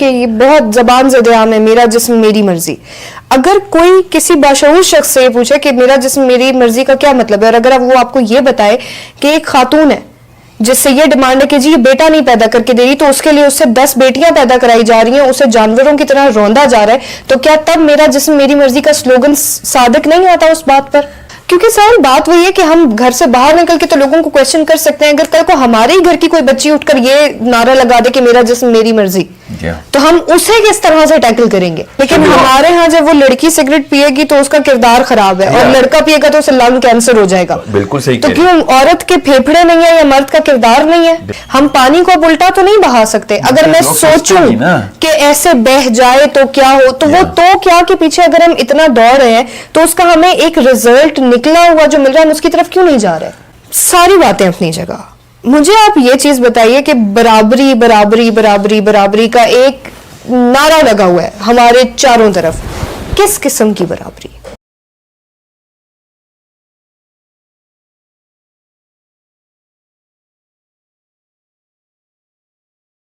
کہ یہ بہت زبان زد عام ہے میرا جسم میری مرضی. اگر کوئی کسی باشعور شخص سے یہ پوچھے کہ میرا جسم میری مرضی کا کیا مطلب ہے، اور اگر وہ آپ کو یہ بتائے کہ ایک خاتون ہے جس سے یہ ڈیمانڈ ہے کہ جی یہ بیٹا نہیں پیدا کر کے دے رہی، تو اس کے لیے اس سے 10 بیٹیاں پیدا کرائی جا رہی ہیں، اسے جانوروں کی طرح روندا جا رہا ہے، تو کیا تب میرا جسم میری مرضی کا سلوگن صادق نہیں آتا اس بات پر؟ کیونکہ سر بات وہی ہے کہ ہم گھر سے باہر نکل کے تو لوگوں کو کویشچن کر سکتے ہیں. اگر کل کو ہمارے ہی گھر کی کوئی بچی اٹھ کر یہ نعرہ لگا دے کہ میرا جسم میری مرضی، تو ہم اسے کس طرح سے ٹیکل کریں گے؟ لیکن ہمارے ہاں جب وہ لڑکی سگریٹ پیے گی تو اس کا کردار خراب ہے، اور لڑکا پیے گا تو اسے لنگ کینسر ہو جائے گا. بالکل صحیح. تو کیوں عورت کے پھیپھڑے نہیں ہیں یا مرد کا کردار نہیں ہے؟ ہم پانی کو اب الٹا تو نہیں بہا سکتے. اگر میں سوچوں کہ ایسے بہ جائے تو کیا ہو، تو وہ تو کیا کے پیچھے اگر ہم اتنا دوڑ رہے ہیں تو اس کا ہمیں ایک رزلٹ نکلا ہوا جو مل رہا ہے ہم اس کی طرف کیوں نہیں جا رہے؟ ساری باتیں اپنی جگہ. مجھے آپ یہ چیز بتائیے کہ برابری برابری برابری برابری کا ایک نعرہ لگا ہوا ہے ہمارے چاروں طرف، کس قسم کی برابری؟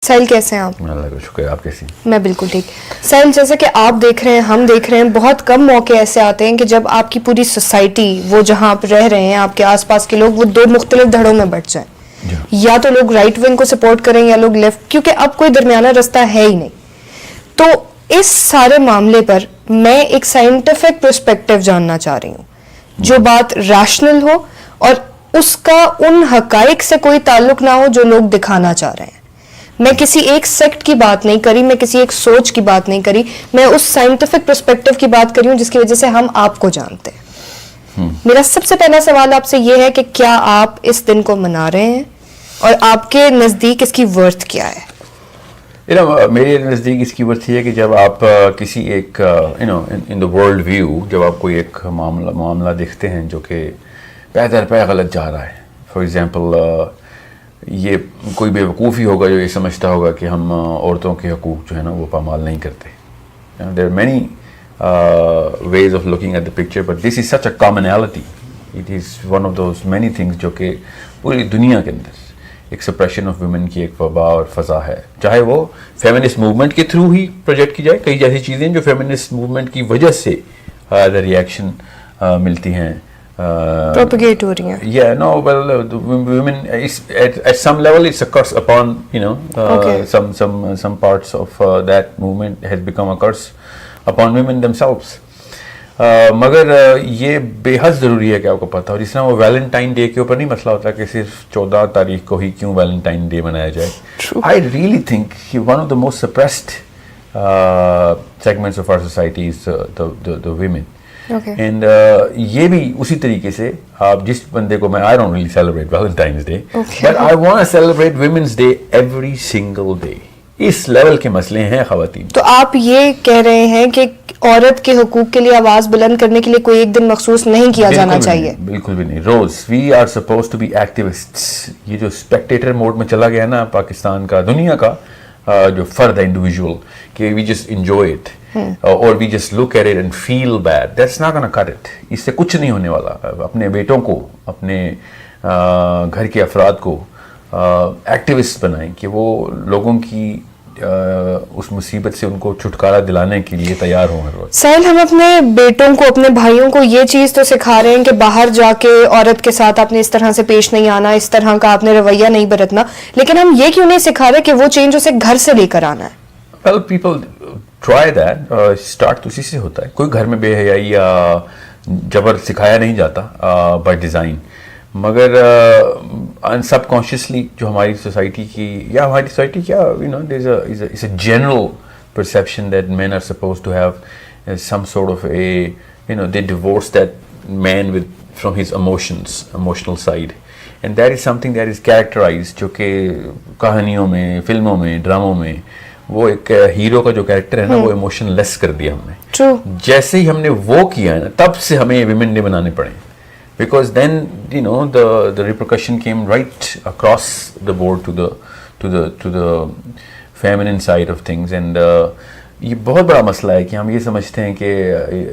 سہیل کیسے ہیں آپ؟ اللہ کا شکر. آپ کیسی؟ میں بالکل ٹھیک. سہیل جیسے کہ آپ دیکھ رہے ہیں، ہم دیکھ رہے ہیں، بہت کم موقع ایسے آتے ہیں کہ جب آپ کی پوری سوسائٹی، وہ جہاں آپ رہ رہے ہیں، آپ کے آس پاس کے لوگ، وہ دو مختلف دھڑوں میں بٹ جائیں. یا تو لوگ رائٹ ونگ کو سپورٹ کریں یا لوگ لیفٹ، کیونکہ اب کوئی درمیانہ رستہ ہے ہی نہیں. تو اس سارے معاملے پر میں ایک سائنٹیفک پرسپیکٹو جاننا چاہ رہی ہوں، جو بات ریشنل ہو اور اس کا ان حقائق سے کوئی تعلق نہ ہو جو لوگ دکھانا چاہ رہے ہیں. میں کسی ایک سیکٹ کی بات نہیں کری، میں کسی ایک سوچ کی بات نہیں کری، میں اس سائنٹیفک پرسپیکٹو کی بات کری ہوں جس کی وجہ سے ہم آپ کو جانتے ہیں. میرا سب سے پہلا سوال آپ سے یہ ہے کہ کیا آپ اس دن کو منا رہے ہیں، اور آپ کے نزدیک اس کی ورتھ کیا ہے؟ میرے نزدیک اس کی ورتھ یہ ہے کہ جب آپ کسی ایک ان دا ورلڈ ویو، جب آپ کوئی ایک معاملہ دیکھتے ہیں جو کہ پے در پے غلط جا رہا ہے. فار ایگزامپل یہ کوئی بے وقوفی ہوگا جو یہ سمجھتا ہوگا کہ ہم عورتوں کے حقوق جو ہے نا وہ پامال نہیں کرتے. There are many ways of looking at the picture, but this is such a commonality. It is one of those many things جو کہ پوری دنیا کے اندر ایک سپریشن آف ویمن کی ایک وبا اور فضا ہے، چاہے وہ فیمنسٹ موومنٹ کے تھرو ہی پروجیکٹ کی جائے. کئی جیسی چیزیں جو فیمنسٹ موومنٹ کی وجہ سے ریئیکشن ملتی ہیں، propagate ہو رہی ہیں. Yeah, no, well, the women at some level it's a curse upon, some parts of that movement has become a curse upon women themselves. مگر یہ بے حد ضروری ہے کہ آپ کو پتہ ہو. جس طرح وہ ویلنٹائن ڈے کے اوپر نہیں مسئلہ ہوتا کہ صرف 14 تاریخ کو ہی کیوں ویلنٹائن ڈے منایا جائے. I really think one of the most suppressed segments of our society is the women. And یہ بھی اسی طریقے سے آپ جس بندے کو میں I don't really celebrate Valentine's Day, but I want to celebrate Women's Day every single day. Us level کے مسئلے ہیں خواتین. تو آپ یہ کہہ رہے ہیں کہ عورت کے حقوق کے لیے آواز بلند کرنے کے لیے کوئی ایک دن مخصوص نہیں کیا جانا چاہیے؟ بالکل بھی نہیں. روز we are suppose to be activists. یہ جو اسپیکٹیٹر موڈ میں چلا گیا نا پاکستان کا، دنیا کا جو فرد ہے انڈیویجول، کہ وی جسٹ انجوائے اٹ اور we just look at it and feel bad, that's not gonna cut it. اس سے کچھ نہیں ہونے والا. اپنے بیٹوں کو، اپنے گھر کے افراد کو ایکٹیوسٹ بنائیں کہ وہ لوگوں کی اس مصیبت سے ان کو چھٹکارا دلانے کے لیے تیار ہوں ہر وقت. سہیل، ہم اپنے بیٹوں کو، اپنے بھائیوں کو یہ چیز تو سکھا رہے ہیں کہ باہر جا کے عورت کے ساتھ آپ نے اس طرح سے پیش نہیں آنا، اس طرح کا آپ نے رویہ نہیں برتنا، لیکن ہم یہ کیوں نہیں سکھا رہے کہ وہ چینج اسے گھر سے لے کر آنا ہے؟ Well, people try that. Start تو اسی سے ہوتا ہے. کوئی گھر میں بے حیائی یا جبر سکھایا نہیں جاتا بائی ڈیزائن، مگر سب کانشیسلی جو ہماری سوسائٹی کی، یا ہماری سوسائٹی کیا، it's a general perception that men are supposed to have some sort of they divorce that man from his emotional side, and that is something that is characterized جو کہ کہانیوں میں، فلموں میں، ڈراموں میں وہ ایک ہیرو کا جو کیریکٹر ہے نا وہ ایموشن لیس کر دیا ہم نے. جیسے ہی ہم نے وہ کیا ہے نا، تب سے ہمیں ویمن ڈے بنانے پڑے، because then the repercussion came right across the board to the feminine side of things. And یہ بہت بڑا مسئلہ ہے کہ ہم یہ سمجھتے ہیں کہ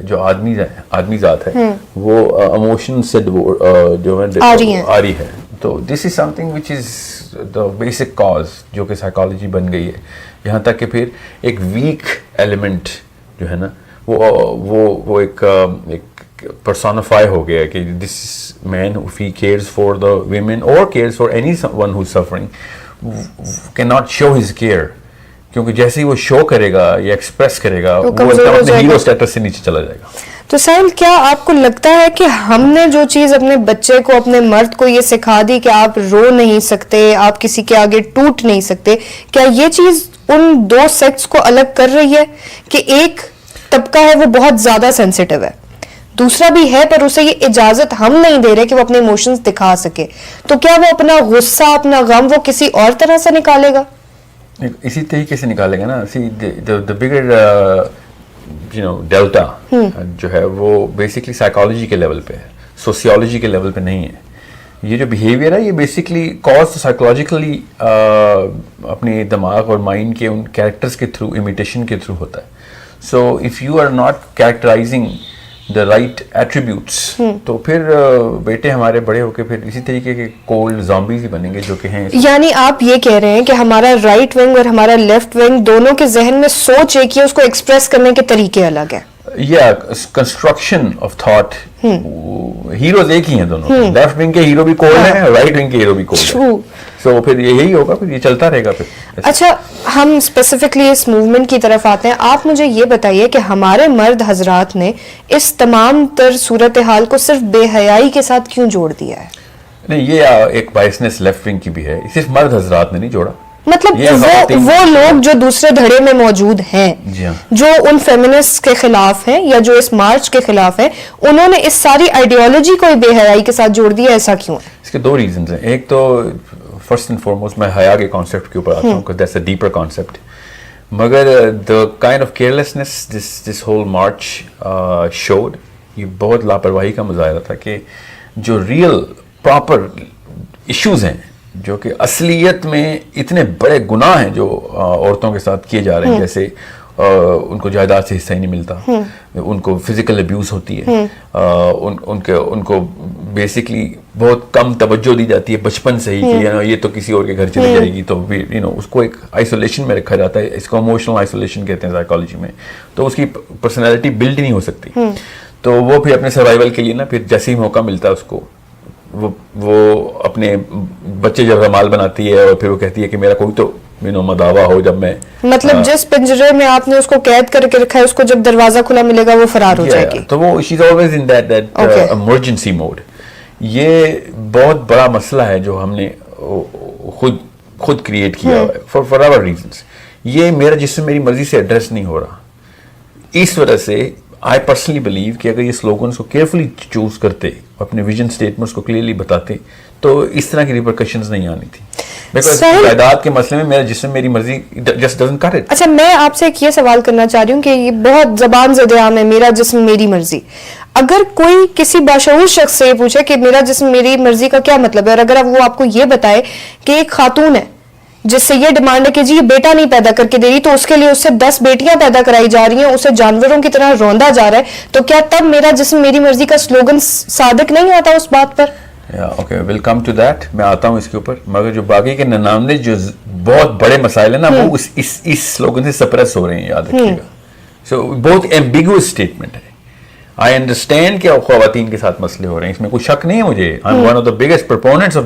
جو آدمی ذات ہے وہ ایموشن سے جو ہے آ رہی ہے. تو this is something which is the basic cause جو کہ سائیکالوجی بن گئی ہے. یہاں تک کہ پھر ایک ویک ایلیمنٹ جو ہے نا وہ ایک پرسونیفائی ہو گیا کہ this man if he cares for the women اور cares for anyone who suffering can not show his care, کیونکہ جیسے ہی وہ شو کرے گا یا ایکسپریس کرے گا وہ اپنے ہیرو اسٹیٹس سے نیچے چلا جائے گا. تو ساحل, کیا آپ کو لگتا ہے کہ ہم نے جو چیز اپنے بچے کو, اپنے مرد کو یہ سکھا دی کہ آپ رو نہیں سکتے, آپ کسی کے آگے ٹوٹ نہیں سکتے, کیا یہ چیز ان دو سیکٹس کو الگ کر رہی ہے کہ ایک طبقہ ہے وہ بہت زیادہ سینسیٹیو ہے, دوسرا بھی ہے پر اسے یہ اجازت ہم نہیں دے رہے کہ وہ اپنے ایموشنز دکھا سکے, تو کیا وہ اپنا غصہ, اپنا غم وہ کسی اور طرح سے نکالے گا؟ اسی طریقے سے نکالے گا نا. the bigger ڈیلٹا جو ہے وہ بیسکلی سائیکالوجی کے لیول پہ ہے, سوسیولوجی کے لیول پہ نہیں ہے. یہ جو بیہیویئر ہے یہ بیسکلی کاز سائیکولوجیکلی اپنے دماغ اور مائنڈ کے ان کیریکٹرز کے تھرو, امیٹیشن کے تھرو ہوتا ہے. So if you are not characterising the right attributes تو پھر بیٹے ہمارے بڑے ہو کے پھر اسی طریقے کے کولڈ زامبیز ہی بنیں گے جو کہ ہیں. یعنی آپ یہ کہہ رہے ہیں کہ ہمارا رائٹ ونگ اور ہمارا لیفٹ ونگ دونوں کے ذہن میں سوچ ایک ہی ہے, اس کو ایکسپریس کرنے کے طریقے الگ ہیں. یا کنسٹرکشن آف تھاٹ, ہیروز ایک ہی ہیں دونوں, لیفٹ ونگ کے ہیرو بھی کولڈ ہیں, رائٹ ونگ کے ہیرو بھی کولڈ ہیں. سو پھر یہی ہوگا, پھر یہ چلتا رہے گا پھر. اچھا, ہم اسپیسیفکلی اس موومنٹ کی طرف آتے ہیں. آپ مجھے یہ بتائیے کہ ہمارے مرد حضرات نے اس تمام تر صورتحال کو صرف بے حیائی کے ساتھ کیوں جوڑ دیا ہے؟ نہیں, یہ ایک بائسنس لیفٹ ونگ کی بھی ہے, صرف مرد حضرات نے نہیں جوڑا. مطلب وہ لوگ جو دوسرے دھڑے میں موجود ہیں, جو ان فیمنسٹ کے خلاف ہیں یا جو اس مارچ کے خلاف ہیں, انہوں نے اس ساری آئیڈیالوجی کو بے حیائی کے ساتھ جوڑ دیا. ایسا کیوں ہے؟ اس کے دو ریزنز ہیں. ایک تو فرسٹ اینڈ فارموسٹ میں حیا کے کانسیپٹ کے اوپر آتا ہوں, دیٹس اے ڈیپر کانسیپٹ. مگر the kind of carelessness this whole march showed, یہ بہت لاپرواہی کا مظاہرہ تھا کہ جو ریئل پراپر ایشوز ہیں, جو کہ اصلیت میں اتنے بڑے گناہ ہیں جو عورتوں کے ساتھ کیے جا رہے ہیں, جیسے ان کو جائیداد سے حصہ ہی نہیں ملتا, ان کو فزیکل ابیوز ہوتی ہے, ان کو بیسکلی بہت کم توجہ دی جاتی ہے بچپن سے ہی کہ یہ تو کسی اور کے گھر چلی جائے گی, تو اس کو ایک آئسولیشن میں رکھا جاتا ہے. اس کو ایموشنل آئسولیشن کہتے ہیں سائیکالوجی میں. تو اس کی پرسنالٹی بلڈ نہیں ہو سکتی. تو وہ پھر اپنے سروائیول کے لیے نا, پھر جیسے ہی موقع ملتا ہے اس کو, وہ اپنے بچے جب رمال بناتی ہے اور پھر وہ کہتی ہے کہ میرا کوئی تو مداوا ہو. جب میں مطلب جس پنجرے میں آپ نے اس کو قید کر کے رکھا ہے, اس کو جب دروازہ کھلا ملے گا وہ فرار ہو جائے گی. تو وہ she is always in that emergency mode. یہ بہت بڑا مسئلہ ہے جو ہم نے خود کریٹ کیا ہے فار ایور ریزنس. یہ میرا جسم میری مرضی سے ایڈریس نہیں ہو رہا. اس وجہ سے I personally believe کہ اگر یہ سلوگنس کو کیئرفلی چوز کرتے, اپنے ویژن سٹیٹمنٹس کو کلیئرلی بتاتے, تو اس طرح کی ریپرکشنز نہیں آنی تھی. بیکاز جائیداد کے مسئلے میں میرا جسم میری مرضی just doesn't cut it. اچھا, میں آپ سے ایک یہ سوال کرنا چاہ رہی ہوں کہ یہ بہت زبان زدہ عام ہے, میرا جسم میری مرضی. اگر کوئی کسی باشعور شخص سے یہ پوچھے کہ میرا جسم میری مرضی کا کیا مطلب ہے, اور اگر وہ آپ کو یہ بتائے کہ ایک خاتون ہے جس سے یہ ڈیمانڈ ہے کہ جی یہ بیٹا نہیں پیدا کر کے دے رہی, تو اس کے لیے اس سے 10 بیٹیاں پیدا کرائی جا رہی ہیں, اسے جانوروں کی طرح روندا جا رہا ہے, تو کیا تب میرا جسم میری مرضی کا سلوگن صادق نہیں ہوتا اس بات پر؟ Okay, well come to that. میں آتا ہوں اس کے اوپر. مگر جو باقی کے 99 جو بہت بڑے مسائل ہیں نا, وہ اس سلوگن سے سپریس ہو رہے ہیں, یاد رکھیے گا. سو بہت ایمبیگوس اسٹیٹمنٹ ہے. آئی انڈرسٹینڈ کہ خواتین کے ساتھ مسئلے ہو رہے ہیں, اس میں کوئی شک نہیں ہے مجھے. I am one of the biggest proponents of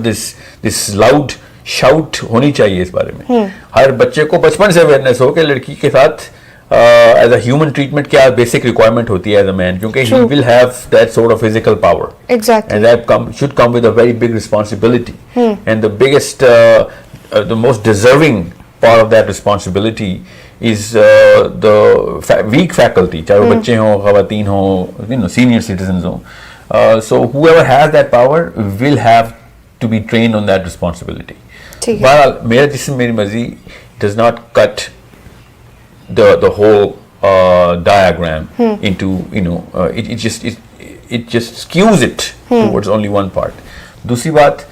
this loud shout ہونی چاہیے اس بارے میں. ہر بچے کو بچپن سے اویئرنیس ہو کہ لڑکی کے ساتھ ایز اے ہیومن ٹریٹمنٹ کیا بیسک ریکوائرمنٹ ہوتی ہے ایز اے مین, کیونکہ he will have that sort of physical power, and that should come with a very big responsibility, and the biggest the most deserving part of that responsibility is the weak faculty, چاہے وہ بچے ہوں, خواتین ہوں, senior citizens ہوں. So whoever has that power will have to be trained on that responsibility. بہرحال میرا جسم میری مرضی does not cut the whole diagram into it just skews it towards only one part. دوسری بات,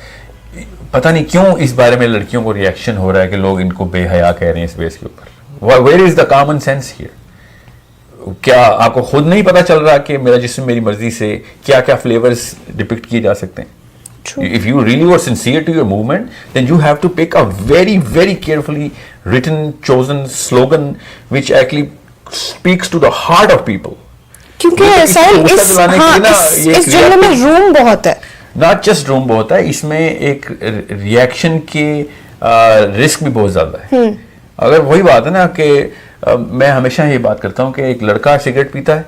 پتہ نہیں کیوں اس بارے میں لڑکیوں کو ریئیکشن ہو رہا ہے کہ لوگ ان کو بے حیا کہہ رہے ہیں اس بیس کے اوپر. where is the common sense here? کیا آپ کو خود نہیں پتا چل رہا کہ میرا جسم میری مرضی سے کیا کیا فلیورز ڈپکٹ کیے جا سکتے ہیں؟ If you really were sincere to your movement, then you have to pick a very, very carefully written, chosen slogan which actually speaks to the heart of people. کیونکہ ساحل اس جملے میں روم بہت ہے. ناٹ جسٹ روم بہت ہے, اس میں ایک ریئیکشن کے رسک بھی بہت زیادہ ہے. اگر وہی بات ہے نا کہ میں ہمیشہ یہ بات کرتا ہوں کہ ایک لڑکا سگریٹ پیتا ہے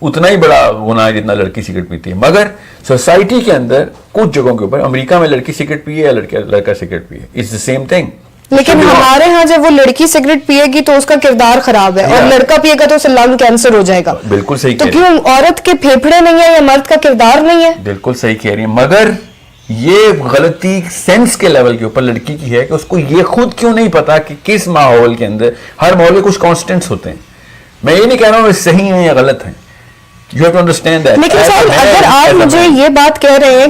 اتنا ہی بڑا گناہ ہے جتنا لڑکی سگریٹ پیتی ہے, مگر سوسائٹی کے اندر کچھ جگہوں کے اوپر, امریکہ میں لڑکی سگریٹ پیے یا لڑکا سگریٹ پیے, اٹس دا سیم تھنگ. لیکن ہمارے ہاں جب وہ لڑکی سگریٹ پیے گی تو اس کا کردار خراب ہے, اور لڑکا پیے گا تو اسے لنگ کینسر ہو جائے گا. بالکل صحیح. تو کیوں عورت کے پھیپھڑے نہیں ہیں یا مرد کا کردار نہیں ہے؟ بالکل صحیح کہہ رہی ہیں, مگر یہ غلطی سینس کے لیول کے اوپر لڑکی کی ہے کہ اس کو یہ خود کیوں نہیں پتا کہ کس ماحول کے اندر, ہر ماحول کے کچھ کانسٹنٹس ہوتے ہیں. میں یہ نہیں کہہ رہا ہوں کہ صحیح ہیں یا غلط ہیں, you have to understand that. لیکن اگر آپ مجھے یہ بات کہہ رہے ہیں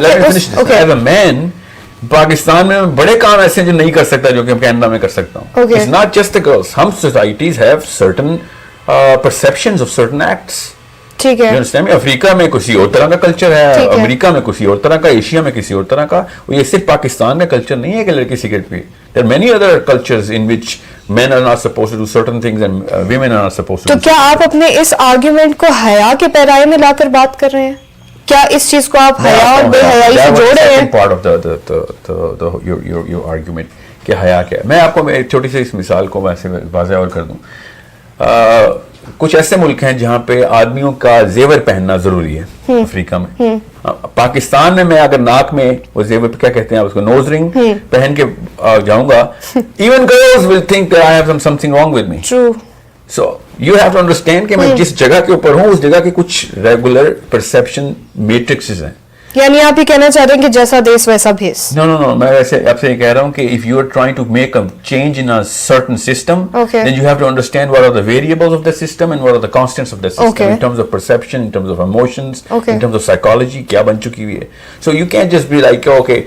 کہ as a man پاکستان میں بڑے کام ایسے ہیں جو نہیں کر سکتا جو کہ ہم کینیڈا میں کر سکتا ہوں. It's not just the girls. Some societies have certain perceptions of certain acts. ٹھیک ہے. افریقہ میں کسی اور طرح کا کلچر ہے, امریکہ میں کسی اور طرح کا, ایشیا میں کسی اور طرح کا. یہ صرف پاکستان کا کلچر نہیں ہے کہ لڑکی سگریٹ پیے. There are many other cultures in which men are not supposed to do certain things and women are not supposed to. تو کیا آپ اپنے اس آرگیومنٹ کو حیا کے پیرائے میں لا کر بات کر رہے ہیں؟ کیا اس چیز کو آپ حیا اور بے حیائی سے جوڑ رہے ہیں؟ Part of your argument کہ حیا کیا ہے. میں آپ کو ایک چھوٹی سی اس مثال کو ویسے واضح اور کر دوں. کچھ ایسے ملک ہیں جہاں پہ آدمیوں کا زیور پہننا ضروری ہے, افریقہ میں. پاکستان میں اگر ناک میں وہ زیور کیا کہتے ہیں آپ اس کو, نوز رنگ پہن کے جاؤں گا, even girls will think that I have something wrong with me. True. So you have to understand کہ میں جس جگہ کے اوپر ہوں اس جگہ کے کچھ ریگولر پرسپشن میٹرکسز ہیں. یعنی آپ یہ کہنا چاہ رہے ہیں کہ جیسا دیس ویسا بھیس؟ No, میں ویسے آپ سے یہ کہہ رہا ہوں کہ if you are trying to make a change in a certain system, then you have to understand what are the variables of the system and what are the constants of the system in terms of perception, in terms of emotions, in terms of psychology, کیا بن چکی ہوئی ہے. So you can't just be like okay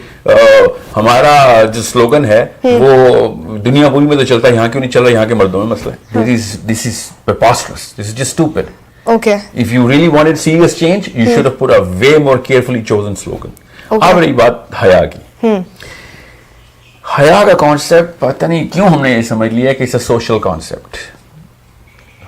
ہمارا جو slogan ہے وہ دنیا پوری میں تو چلتا ہے, یہاں کیوں نہیں چل رہا, یہاں کے مردوں میں مسئلہ ہے. This is preposterous. This is just stupid. Okay. If you really wanted serious change, you should have put a way more carefully chosen slogan. اب رہی بات حیا کی. حیا کا کانسیپٹ پتہ نہیں کیوں ہم نے یہ سمجھ لیا کہ it's a social concept.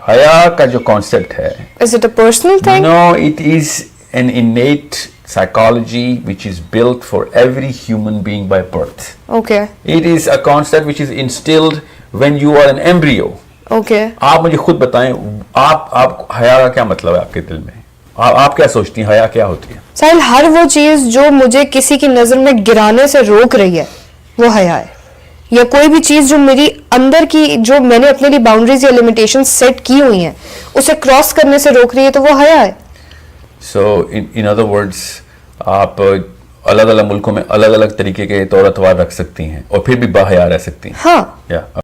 حیا کا جو کانسیپٹ ہے, is it a personal thing? No, it is an innate psychology which is built for every human being by birth. Okay. It is a concept which is instilled when you are an embryo. Okay. آپ مجھے خود بتائیں, آپ حیا کا کیا مطلب ہے آپ کے دل میں, آپ کیا سوچتی ہیں حیا کیا ہوتی ہے؟ ساحل, ہر وہ چیز جو مجھے کسی کی نظر میں گرانے سے روک رہی ہے وہ حیا ہے, یا کوئی بھی چیز جو میری اندر کی, جو میں نے اپنے لیے باؤنڈریز یا لمیٹیشن سیٹ کی ہوئی ہیں, اسے کراس کرنے سے روک رہی ہے تو وہ حیا ہے. سو ان ادر ورڈز آپ الگ الگ ملکوں میں الگ الگ طریقے کے طور اتوار رکھ سکتی ہیں اور پھر بھی باحیا رہ سکتی ہیں. ہاں.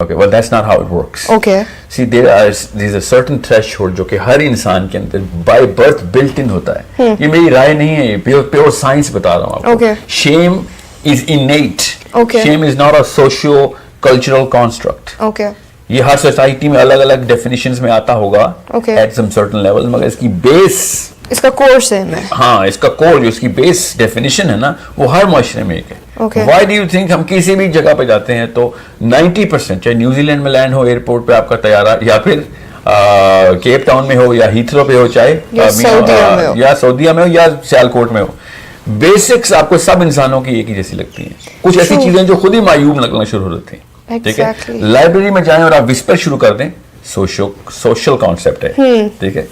Okay, well that's not how it works. Okay. See there is a certain threshold جو کہ ہر انسان کے اندر by birth built in ہوتا ہے. یہ میری رائے نہیں ہے, یہ پیور سائنس بتا رہا ہوں آپ کو. Okay. Shame is innate. Okay. Shame is not a socio-cultural construct. Okay. یہ ہر سوسائٹی میں الگ الگ ڈیفینیشنز میں آتا ہوگا at some certain level, مگر اس کی بیس, اس کا کورس ہے. ہاں, اس کا کور جو اس کی بیس ڈیفینیشن ہے نا, وہ ہر معاشرے میں ایک ہے. Why do you think ہم کسی بھی جگہ پہ جاتے ہیں تو 90% چاہے نیوزی لینڈ میں لینڈ ہو ایئرپورٹ پہ آپ کا طیارہ, یا پھر کیپ ٹاؤن میں ہو یا ہیتھرو پہ ہو, چاہے یا سعودیہ میں ہو یا سیالکوٹ میں ہو, بیسکس آپ کو سب انسانوں کی ایک ہی جیسی لگتی ہیں. کچھ ایسی چیزیں جو خود ہی معیوب لگنا شروع ہو جاتی ہیں. ٹھیک ہے, لائبریری میں جائیں اور آپ وسپر شروع کر دیں, سوشل کانسیپٹ ہے. ٹھیک ہے,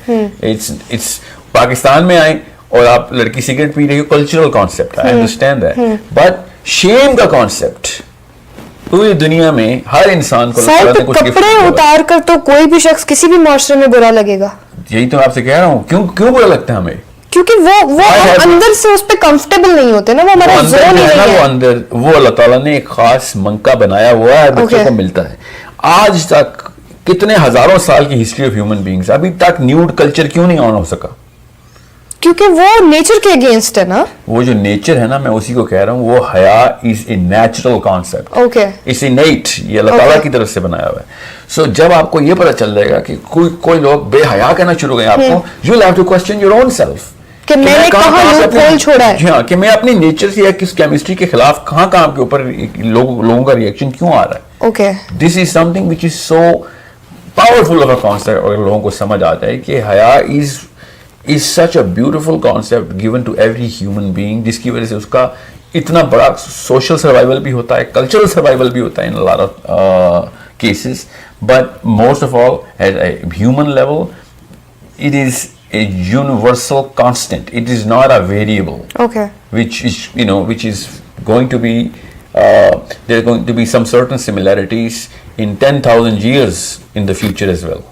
پاکستان میں آئیں اور آپ لڑکی سگریٹ پی رہی ہو, cultural concept, I understand that, but shame کا کانسیپٹ پوری دنیا میں ہر انسان کو کپڑے اتار کر تو کوئی بھی شخص کسی بھی معاشرے میں برا لگے گا. یہی تو آپ سے کہہ رہا ہوں, کیوں برا لگتا ہے ہمیں, کیونکہ وہ اندر سے اس پہ کمفرٹیبل نہیں ہوتے نا, وہ ہمارا زون ہی نہیں ہے. وہ اندر, وہ اللہ تعالیٰ نے ایک خاص منکا بنایا ہوا ہے, بچوں کو ملتا ہے. آج تک کتنے ہزاروں سال کی ہسٹری آف ہیومن بینگز, ابھی تک نیوڈ کلچر کیوں نہیں آن ہو سکا؟ کیونکہ وہ نیچر کے اگینسٹ ہے نا. وہ جو نیچر ہے نا, میں اسی کو کہہ رہا ہوں, وہ حیا is a natural concept. Okay. It's innate, یہ اللہ تعالیٰ کی طرف سے بنایا ہوا ہے. سو جب آپ کو یہ پتا چل جائے گا کہ کوئی لوگ بے حیا کہنا شروع کریں آپ کو, you will have to question your own self کہ میں نے کہاں لوپ ہول چھوڑا ہے. ہاں, کہ میں اپنی نیچر سے یا کس کیمسٹری کے خلاف کہاں کے اوپر لوگوں کا ریئیکشن کیوں آ رہا ہے. Okay. This is something which is so powerful of a concept, اور لوگوں کو سمجھ آتا ہے کہ حیا is such a beautiful concept given to every human being, جس کی وجہ سے اس کا اتنا بڑا social survival بھی ہوتا ہے, cultural survival بھی ہوتا ہے in a lot of cases, but most of all at a human level it is a universal constant. It is not a variable. Okay. Which is going to be there are going to be some certain similarities in 10,000 years in the future as well,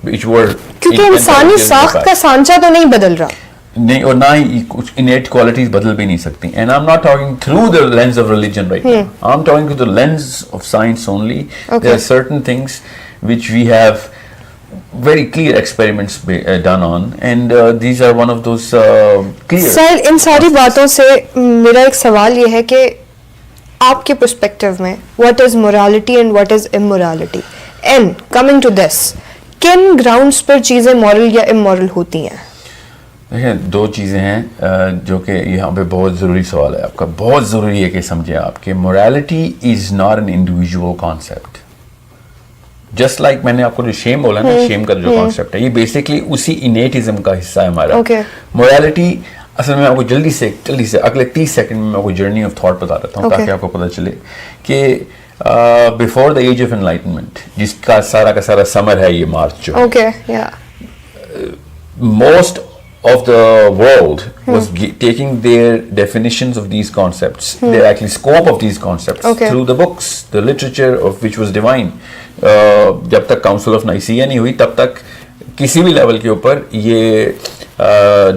which were کیونکہ انسانی ساخت کا سانچہ تو نہیں بدل رہا, نہیں, اور نہ ہی کچھ innate qualities بدل بھی نہیں سکتی. And I'm not talking through the lens of religion right now. I'm talking through the lens of science only. Okay. There are certain things which we have very clear experiments done on, and these are one of those clear. سر ان ساری باتوں سے میرا ایک سوال یہ ہے کہ آپ کے پرسپیکٹو میں what is morality and what is immorality, and coming to this, کن گراؤنڈس پر چیزیں مورل یا امورل ہوتی ہیں؟ دیکھیں, دو چیزیں ہیں جو کہ یہاں پہ بہت ضروری سوال ہے آپ کا, بہت ضروری ہے کہ سمجھیں آپ کہ morality is not an individual concept. Just like میں نے آپ کو جو شیم بولا نا, شیم کا جو کانسیپٹ ہے یہ بیسکلی اسی انیٹزم کا حصہ ہے ہمارا. موریلٹی اصل میں آپ کو جلدی سے اگلے 30 سیکنڈ میں آپ کو جرنی آف تھاٹ بتا دیتا ہوں تاکہ آپ کو پتہ چلے کہ before the age of enlightenment, جس کا سارا سمر ہے یہ مارچ جو, most of the world was taking their definitions of these concepts, their actually scope of these concepts through the books, the literature of which was divine. جب تک کاؤنسل آف نائسیہ نہیں ہوئی تب تک کسی بھی لیول کے اوپر یہ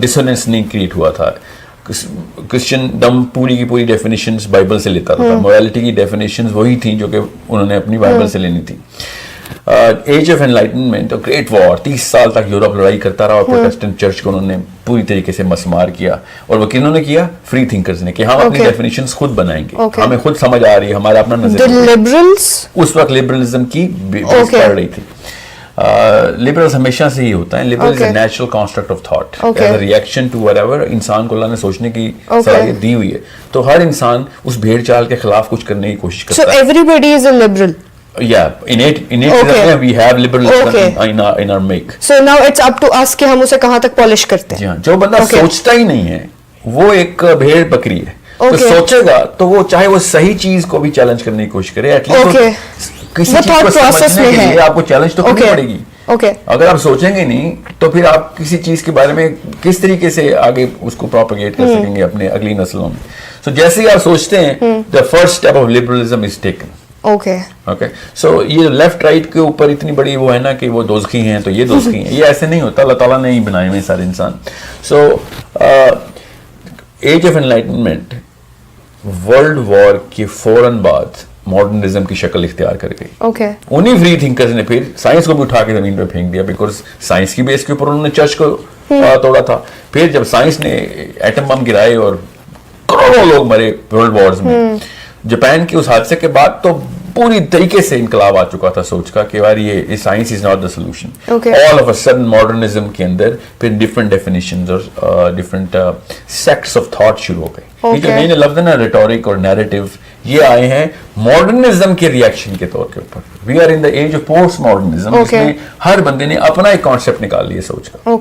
ڈسوننس نہیں کریٹ ہوا تھا. کرسچن ڈم پوری کی پوری ڈیفینیشنز بائبل سے لیتا تھا, مورالٹی کی ڈیفینیشنز وہی تھیں جو کہ انہوں نے اپنی بائبل سے لینی تھی. Age of enlightenment, great war, 30 سال تک یورپ لڑائی کرتا رہا اور پروٹسٹنٹ چرچ کو انہوں نے پوری طریقے سے مسمار کیا, اور وہ کنہوں نے کیا, فری تھنکرز نے, کہ ہم اپنی ڈیفینیشنز خود بنائیں گے, ہمیں خود سمجھ آ رہی ہے, ہمارا اپنا نظریہ. اس وقت لبرلزم کی بیس پڑ رہی تھی. لبرلز ہمیشہ سے ہی ہوتا ہے, liberal is a natural construct of thought as a reaction to whatever انسان کو اللہ نے سوچنے کی صلاحیت دی ہوئی ہے, تو ہر انسان اس بھیڑ چال کے خلاف کچھ کرنے کی کوشش کرتا ہے. So everybody is a liberal. Yeah, innate we have liberalism in our make. So now it's up to us کہ ہم اسے کہاں تک پالش کرتے ہیں. جو بندہ سوچتا ہی نہیں ہے وہ ایک بھیڑ بکری ہے. تو سوچے گا تو وہ چاہے وہ صحیح چیز کو بھی چیلنج کرنے کی کوشش کرے, ایٹ لیسٹ کسی چیز کو سمجھنے کے لیے آپ کو چیلنج تو کرنی پڑے گی. اگر آپ سوچیں گے نہیں تو پھر آپ کسی چیز کے بارے میں کس طریقے سے آگے اس کو پروپیگیٹ کر سکیں گے اپنے اگلی نسلوں میں. سو جیسے ہی آپ سوچتے ہیں, the first step of liberalism is taken. Okay so یہ لیفٹ رائٹ کے اوپر اتنی بڑی وہ ہے نا کہ وہ دوزخی ہیں تو یہ دوزخی ہیں, یہ ایسے نہیں ہوتا, اللہ تعالیٰ نے ہی بنائے ہوئے سارے انسان. So age of enlightenment world war کے فوراً بعد ماڈرنزم کی شکل اختیار کر گئی. انہیں فری تھنکرز نے پھر سائنس کو بھی اٹھا کے زمین پہ پھینک دیا, بیکاز سائنس کی بیس کے اوپر انہوں نے چرچ کو توڑا تھا. پھر جب سائنس نے ایٹم بم گرائے اور کروڑوں لوگ مرے ورلڈ وارز میں, جاپان کے اس حادثے کے بعد تو پوری طریقے سے انقلاب آ چکا تھا سوچ کا کہ یار یہ science is not the solution. All of a sudden modernism کے اندر پھر ڈفرنٹ ڈیفینیشنز اور ڈفرنٹ سیکٹس آف تھاٹ شروع ہو گئے. یہ جو نئے لفظ ہے نا, ریٹورک اور نیریٹو, یہ آئے ہیں ماڈرنزم کے ریئیکشن کے طور کے اوپر. We are in the age of post modernism, جس میں ہر بندے نے اپنا ایک کانسیپٹ نکال لیا سوچ کا.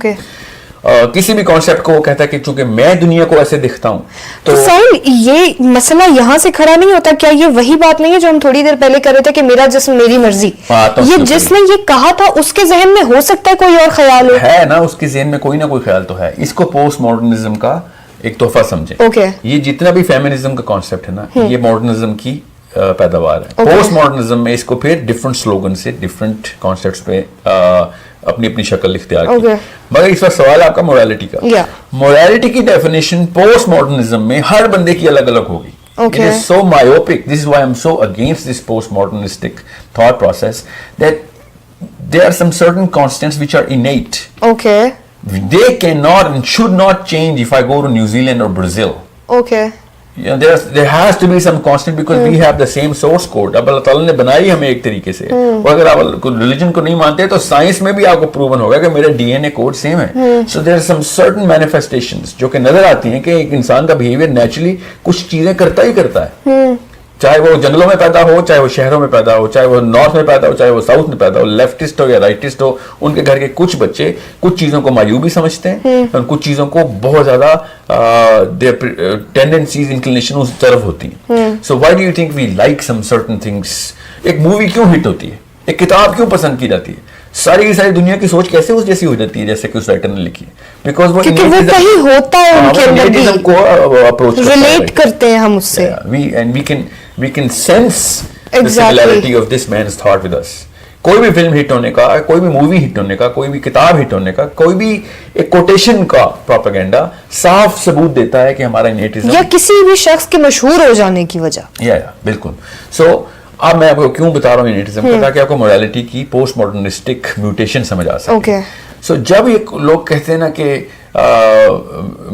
کسی بھی کانسیپٹ کو وہ کہتا ہے کہ چونکہ میں دنیا کو ایسے دکھتا ہوں. تو سر یہ مسئلہ یہاں سے کھڑا نہیں ہوتا, کیا یہ وہی بات نہیں ہے جو ہم تھوڑی دیر پہلے کر رہے تھے کہ میرا جسم میری مرضی, یہ جس نے یہ کہا تھا اس کے ذہن میں ہو سکتا ہے کوئی اور خیال ہے نا, اس کے ذہن میں کوئی نہ کوئی خیال تو ہے. اس کو پوسٹ ماڈرنزم کا ایک تحفہ سمجھیں. یہ جتنا بھی فیمنزم کا کانسیپٹ ہے نا, یہ ماڈرنزم کی پیداوار ہے. پوسٹ ماڈرنزم میں اس کو پھر ڈفرنٹ سلوگن سے ڈفرنٹ کانسیپٹس پہ اپنی اپنی شکل اختیار کی. مگر اس وقت سوال آپ کا موریلٹی کا. موریلٹی کی ڈیفینیشن پوسٹ ماڈرنزم میں ہر بندے کی الگ الگ ہوگی. It is so myopic. This is why I'm so against this postmodernistic thought process, that there are some certain constants which are innate. They cannot and should not change if I go to New Zealand or Brazil. You know, there has to be some constant because we have the same source code. اب اللہ تعالیٰ نے بنائی ہمیں ایک طریقے سے, اور اگر آپ ریلیجن کو نہیں مانتے تو سائنس میں بھی آپ کو پروون ہوگا کہ میرا D N A code same ہے. So there are some certain manifestations جو کہ نظر آتی ہیں کہ ایک انسان کا بہیویئر نیچرلی کچھ چیزیں کرتا ہی کرتا ہے. چاہے وہ جنگلوں میں پیدا ہو, چاہے وہ شہروں میں پیدا ہو, چاہے وہ نارتھ میں پیدا ہو, چاہے وہ ساؤتھ میں پیدا ہو, لیفٹسٹ ہو یا رائٹسٹ ہو, ان کے گھر کے کچھ بچے کچھ چیزوں کو معیوبی سمجھتے ہیں اور کچھ چیزوں کو بہت زیادہ ٹینڈنسیز انکلینیشن اس طرف ہوتی ہیں. So why do you think we like some certain things? ایک مووی کیوں ہٹ ہوتی ہے, ایک کتاب کیوں پسند کی جاتی ہے, ساری کی ساری دنیا کی سوچ کیسے اس جیسی ہو جاتی ہے جیسے کہ اس رائٹر نے لکھی ہے؟ بیکاز وہ کہیں ہوتا ہے ان کے اندر کو اپروچ ریلیٹ کرتے ہیں ہم اس سے. We can sense the similarity of this man's thought with us. کوئی بھی فلم ہٹ ہونے کا, کوئی بھی مووی ہٹ ہونے کا, کوئی بھی کتاب ہٹ ہونے کا, کوئی بھی ایک کوٹیشن کا پروپیگنڈا صاف ثبوت دیتا ہے کہ ہمارا انیٹزم یا کسی بھی شخص کے مشہور ہو جانے کی وجہ. بالکل. سو اب میں آپ کو کیوں بتا رہا ہوں انیٹزم کا, تاکہ آپ کو موریلٹی کی پوسٹ ماڈرنسٹک میوٹیشن سمجھ آ سکے. سو جب یہ لوگ کہتے ہیں نا کہ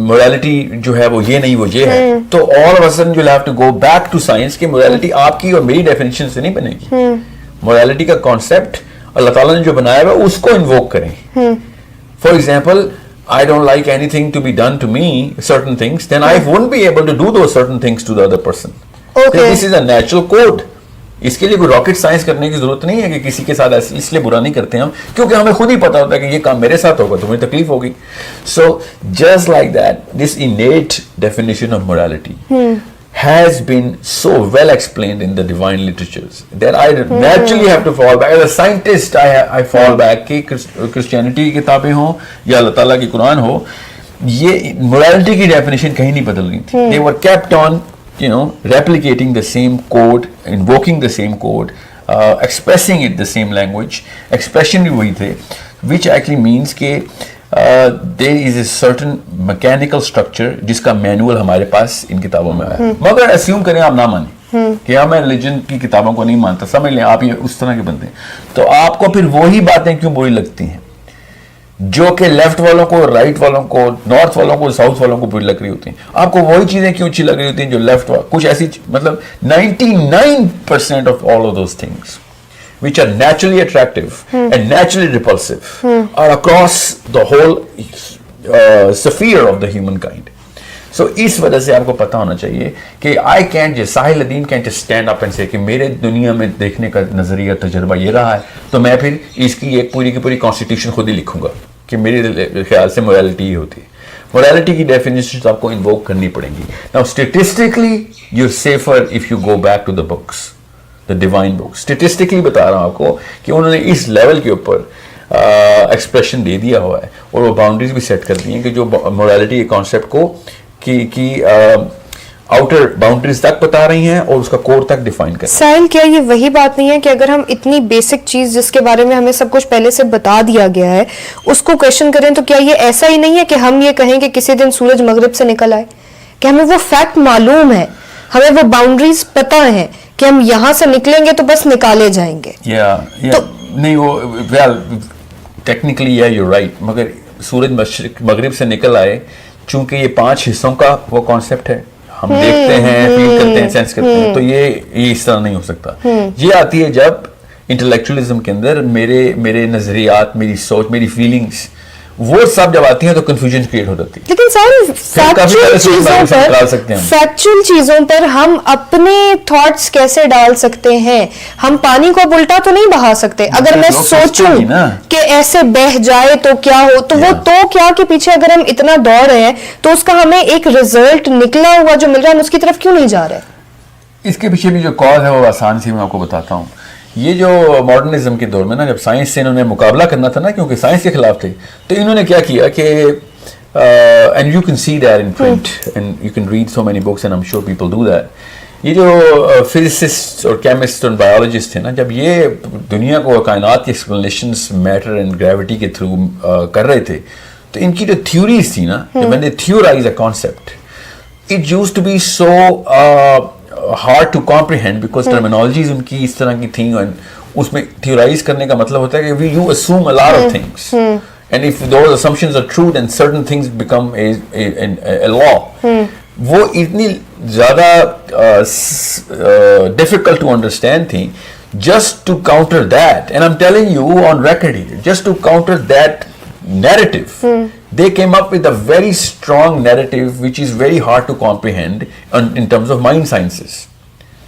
موریلٹی جو ہے وہ یہ نہیں وہ یہ ہے, تو all of a sudden you'll have to go back to science کہ موریلٹی آپ کی اور میری ڈیفینیشن سے نہیں بنے گی. موریلٹی کا کانسیپٹ اللہ تعالیٰ نے جو بنایا ہوا اس کو انووک کریں. For example, I don't like anything to be done to me, certain things, then I won't be able to do those certain things to the other person. This is a natural code. اس کے لیے کوئی rocket science کرنے کی ضرورت نہیں ہے کہ کسی کے ساتھ اس لیے برا نہیں کرتے ہم کیونکہ ہمیں خود ہی پتا ہوتا ہے کہ یہ کام میرے ساتھ ہوگا تمہیں تکلیف ہوگی. So just like that this innate definition of morality has been so well explained in the divine literatures that I naturally have to fall back. As a scientist, I fall back کہ Christianity کی کتابیں ہوں یا اللہ تعالیٰ کی قرآن ہو, یہ morality کی definition کہیں نہیں بدل گئی تھی. They were kept on replicating the same code, invoking the same code, expressing it the same language. Expression بھی وہی تھے, which actually means کہ there is a certain mechanical structure جس کا مینول ہمارے پاس ان کتابوں میں آیا. مگر assume کریں آپ نہ مانیں کہ میں ریلیجن کی کتابوں کو نہیں مانتا, سمجھ لیں آپ یہ اس طرح کے بندے ہیں, تو آپ کو پھر وہی باتیں کیوں بری لگتی ہیں جو کہ لیفٹ والوں کو, رائٹ والوں کو, نارتھ والوں کو, ساؤتھ والوں کو بری لگ رہی ہوتی ہیں. آپ کو وہی چیزیں کیوں اچھی لگ رہی ہوتی ہیں جو لیفٹ کچھ ایسی مطلب 99% of all of those things which are naturally attractive and naturally repulsive are across the whole sphere of the humankind. So اس وجہ سے آپ کو پتا ہونا چاہیے کہ ساحل الدین can't just stand up and say کہ میرے دنیا میں دیکھنے کا نظریہ تجربہ یہ رہا ہے تو میں پھر اس کی ایک پوری کی پوری کانسٹیٹیوشن خود ہی لکھوں گا کہ میرے خیال سے موریلٹی ہی ہوتی ہے. موریلٹی کی ڈیفینیشن آپ کو انووک کرنی پڑیں گی. Now statistically you're safer if you go back to the books, the divine books. Statistically بتا رہا ہوں آپ کو کہ انہوں نے اس لیول کے اوپر ایکسپریشن دے دیا ہوا ہے اور وہ باؤنڈریز بھی سیٹ کر دی ہیں کہ جو موریلٹی کے کانسیپٹ کو کی آؤٹر باؤنڈریز تک بتا رہی ہیں اور اس کا کور تک ڈیفائن کر. سائل کیا یہ وہی بات نہیں ہے کہ اگر ہم اتنی بیسک چیز جس کے بارے میں ہمیں سب کچھ پہلے سے بتا دیا گیا ہے اس کو کویشچن کریں تو کیا یہ ایسا ہی نہیں ہے کہ ہم یہ کہیں کہ کسی دن سورج مغرب سے نکل آئے, کہ ہمیں وہ فیکٹ معلوم ہے, ہمیں وہ باؤنڈریز پتہ ہیں کہ ہم یہاں سے نکلیں گے تو بس نکالے جائیں گے. نہیں وہ ٹیکنیکلی یو رائٹ, مگر سورج مشرق مغرب سے نکل آئے چونکہ یہ 5 حصوں کا وہ کانسیپٹ ہے, ہم دیکھتے ہیں, فیل کرتے ہیں, سینس کرتے ہیں, تو یہ اس طرح نہیں ہو سکتا. یہ آتی ہے جب انٹلیکچولیزم کے اندر میرے نظریات, میری سوچ, میری فیلنگز وہ سب جب آتی ہیں تو کنفیوژن کریٹ ہو جاتی ہے. لیکن فیکچوئل چیزوں پر ہم اپنے تھاٹس کیسے ڈال سکتے ہیں؟ ہم پانی کو اب الٹا تو نہیں بہا سکتے. اگر میں سوچوں کہ ایسے بہ جائے تو کیا ہو, تو وہ تو کیا کے پیچھے اگر ہم اتنا دوڑ رہے ہیں تو اس کا ہمیں ایک رزلٹ نکلا ہوا جو مل رہا ہے ہم اس کی طرف کیوں نہیں جا رہے؟ اس کے پیچھے بھی جو کاز ہے وہ آسان سی میں آپ کو بتاتا ہوں. یہ جو ماڈرنزم کے دور میں نا جب سائنس سے انہوں نے مقابلہ کرنا تھا نا, کیونکہ سائنس کے خلاف تھے, تو انہوں نے کیا کیا کہ and you can see that in print and you can read so many books and I am sure people do that. یہ جو فزسسٹ اور کیمسٹ اور بایولوجسٹ تھے نا, جب یہ دنیا کو کائنات کی ایکسپلینیشنس میٹر اینڈ گریوٹی کے تھرو کر رہے تھے, تو ان کی جو تھیوریز تھی نا, when they theorize a concept, it used to be so hard to comprehend because terminologies ان کی اس طرح کی تھیں, اس میں theorize کرنے کا مطلب ہوتا ہے کہ you assume a lot of things and if those assumptions are true then certain things become a law. وہ اتنی زیادہ difficult to understand تھیں. Just to counter that, and I'm telling you on record here, just to counter that narrative, they came up with a very strong narrative which is very hard to comprehend in terms of mind sciences.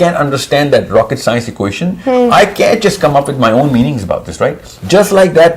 can understand that rocket science equation, I can't just come up with my own meanings about this, right? Just like that,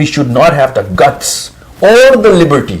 we should not have the guts or the liberty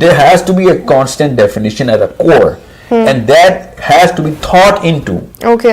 There has to be a constant definition at a core. And that has to be thought into. Okay.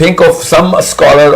think of some scholar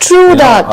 True that.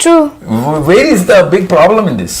True. Where is the big problem in this?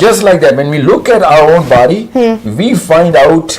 Just like that, when we look at our own body, we find out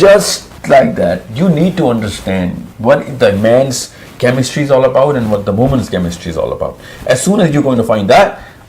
Just like that, you need to understand what the man's chemistry is all about and what the woman's chemistry is all about. As soon as you're going to find that,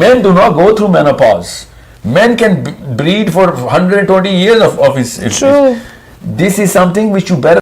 Men do not go through menopause. Men can breed for 120 years of his. True. This is something which you better